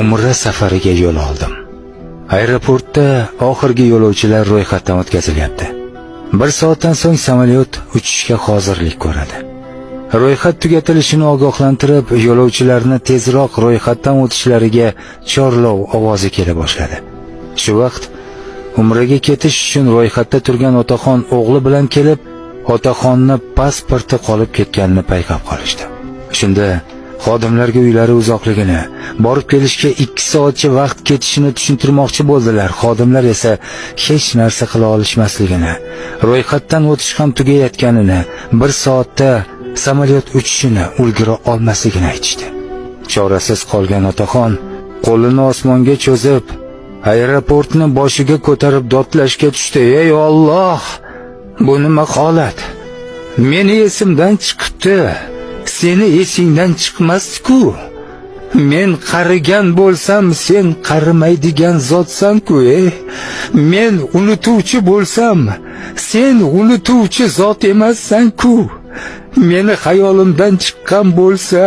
Umra safariga yo'l oldim. Aeroportda oxirgi yo'lovchilar ro'yxatdan o'tkazilyapti. 1 soatdan so'ng samolyot uchishga hozirlik ko'radi. Ro'yxat tugatilishini ogohlantirib, yo'lovchilarni tezroq ro'yxatdan o'tishlariga chorlov ovozi kela boshladi. Shu vaqt Umraga ketish uchun ro'yxatda turgan otaxon o'g'li bilan kelib, otaxonni pasporti qolib ketganini payqab qolishdi. Shunda xodimlarga uylari uzoqligini, borib kelishga 2 soatcha vaqt ketishini tushuntirmoqchi bo'ldilar. Xodimlar esa hech narsa qila olishmasligini, ro'yxatdan o'tish ham tugayotganini, 1 soatda samolyot uchishini ulgura olmasligini aytishdi. Chorasiz qolgan otaxon qo'lini osmonga cho'zib, aeroportni boshiga ko'tarib dodlashga tushdi. Ey Alloh, bu nima holat? Meni esimdan chiqibdi. Seni esingdan chiqmasdi-ku. Men qarigan bo'lsam, sen qarimaydigan zotsan-ku. Men unutuvchi bo'lsam, sen unutuvchi zot emassan-ku. Meni xayolimdan chiqqan bo'lsa,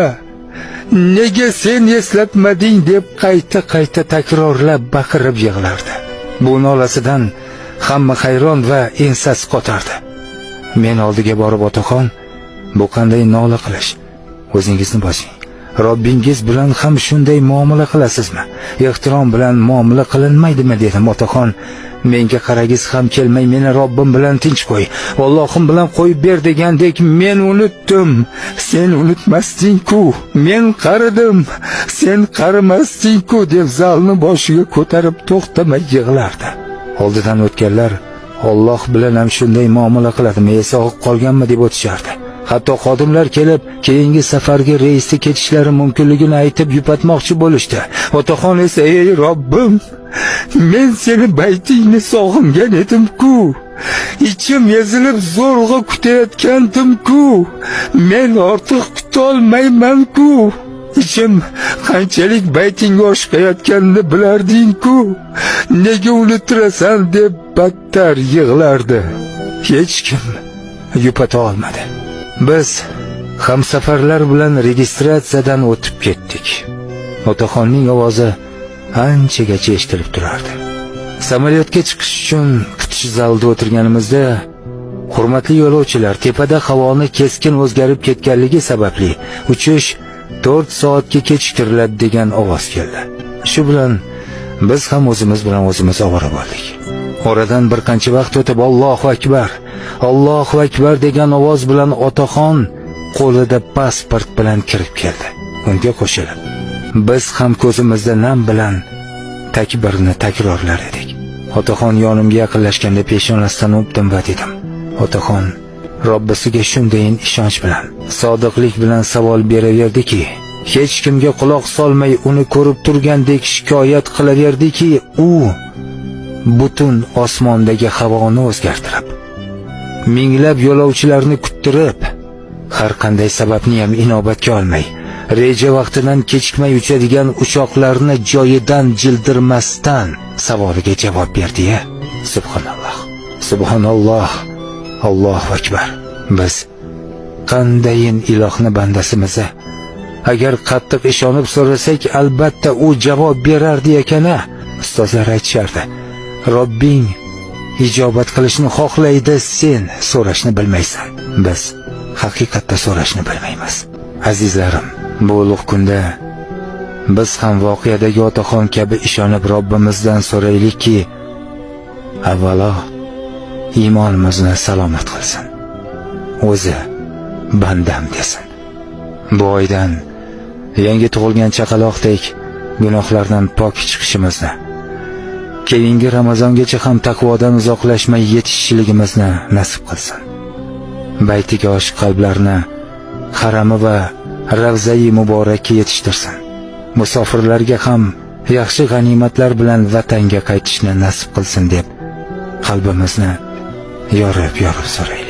nega sen eslatmading deb qayta takrorlab baqirib yig'lardi. Bu nolasidan hamma hayron va ensasi qotardi. Men oldiga borib, otaxon, bu qanday nola qilish? O'zingizni bosing. Robbingiz bilan ham shunday muomala qilasizmi? Ehtirom bilan muomala qilinmaydimi dedim. Otaxon, menga qaragiz ham kelmay, meni Robbim bilan tinch qo'y, Allohim bilan qo'yib ber degandek, men unutdim. Sen unutmasding-ku. Men qaridim, sen qarimasding-ku deb zalni boshiga ko'tarib to'xtamay yig'lardi. Oldidan o'tganlar Alloh bilan ham shunday muomala qiladimi, sog'ib qolganmi deb o'tishardi. Hatto xodimlar kelib, keyingi safarga reysda ketishlari mumkinligini aytib yupatmoqchi bo'lishdi. Otaxon esa, ey Robbim, men seni baytingni sog'ingan edim-ku. Ichim ezilib zo'rg'a kutayotgandim-ku. Men ortiq kutolmayman-ku. Ichim qanchalik baytingga oshiqayotganini bilarding-ku. Nega unutirasan deb battar yig'lardi. Hech kim yupata olmadi. Biz hamsafarlar bilan registratsiyadan o'tib ketdik. Otaxonning ovozi anchagacha eshitilib turardi. Samolyotga chiqish uchun kutish zalida o'tirganimizda, hurmatli yo'lovchilar, tepada havoni keskin o'zgarib ketganligi sababli uchish 4 soatga kechiktiriladi degan ovoz keldi. Shu bilan biz ham o'zimiz bilan o'zimiz ovora bo'ldik. Oradan bir qancha vaqt o'tib, Allohu akbar, Allohu akbar degan ovoz bilan otaxon qo'lida pasport bilan kirib keldi. Unga qo'shilib, biz ham ko'zimizda nam bilan takbirni takrorlar edik. Otaxon yonimga yaqinlashganda peshonasidan o'pdim va dedim: Otaxon Robbisiga shundayin ishonch bilan, sodiqlik bilan savol beraverdiki, hech kimga quloq solmay uni ko'rib turgandek shikoyat qilaverdiki, u butun osmondagi havoni o'zgartirib, minglab yo'lovchilarni kuttirib, har qanday sababni ham inobatga olmay, reja vaqtidan kechikmay uchadigan uchoqlarni joyidan jildirmasdan savoliga javob berdi-ya. Subhanalloh. Subhanalloh. Allohu akbar. Biz qandayin ilohni bandasimiz. Agar qattiq ishonib so'rasak, albatta u javob berardi ekan-a. Ustozlar aytishardi: Robbing ijobat qilishni xohlaydi, sen so'rashni bilmaysan. Biz haqiqatda so'rashni bilmaymiz. Azizlarim, bu ulug' kunda biz ham voqeadagi otaxon kabi ishonib Robbimizdan so'raylikki, avvalo iymonimizni salomat qilsin. O'zi bandam desin. Bu oydan yangi tug'ilgan chaqaloqdek gunohlardan pok chiqishimizni, keyingi Ramazongacha ham taqvodan uzoqlashmay yetishishligimizni nasib qilsin. Baytiga oshiq qalblarni harami va Ravzai muborakka yetishtirsin. Musofirlarga ham yaxshi g'animatlar bilan vatanga qaytishni nasib qilsin deb qalbimizni yorib so'raylik.